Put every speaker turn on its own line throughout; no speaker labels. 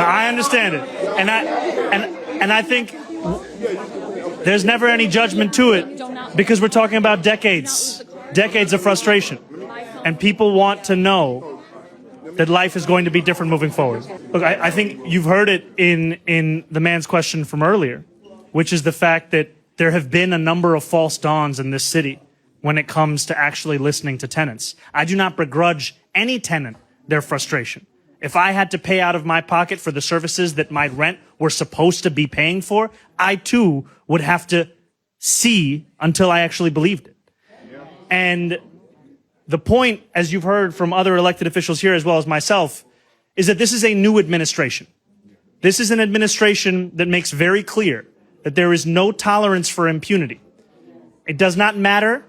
I understand it, and I think there's never any judgment to it because we're talking about decades of frustration, and people want to know that life is going to be different moving forward. Look, I think you've heard it in the man's question from earlier, which is the fact that there have been a number of false dawns in this city when it comes to actually listening to tenants. I do not begrudge any tenant their frustration. If I had to pay out of my pocket for the services that my rent were supposed to be paying for, I too would have to see until I actually believed it. And the point, as you've heard from other elected officials here as well as myself, is that this is a new administration. This is an administration that makes very clear that there is no tolerance for impunity. It does not matter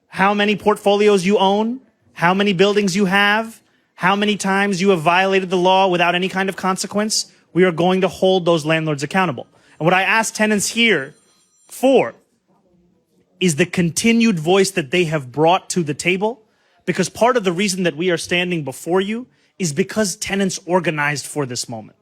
how many portfolios you own, how many buildings you have, how many times you have violated the law without any kind of consequence. We are going to hold those landlords accountable. And what I ask tenants here for is the continued voice that they have brought to the table, because part of the reason that we are standing before you is because tenants organized for this moment.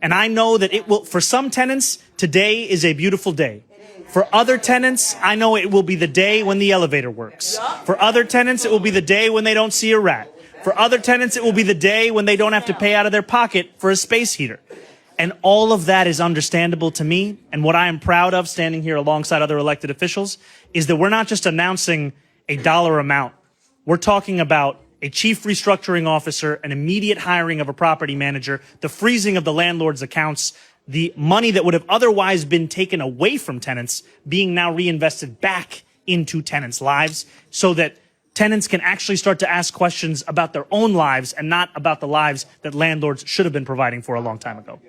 And I know that it will, for some tenants, today is a beautiful day. For other tenants, I know it will be the day when the elevator works. For other tenants, it will be the day when they don't see a rat. For other tenants, it will be the day when they don't have to pay out of their pocket for a space heater. And all of that is understandable to me. And what I am proud of standing here alongside other elected officials is that we're not just announcing a dollar amount. We're talking about a chief restructuring officer, an immediate hiring of a property manager, the freezing of the landlord's accounts, the money that would have otherwise been taken away from tenants being now reinvested back into tenants' lives so that tenants can actually start to ask questions about their own lives and not about the lives that landlords should have been providing for a long time ago.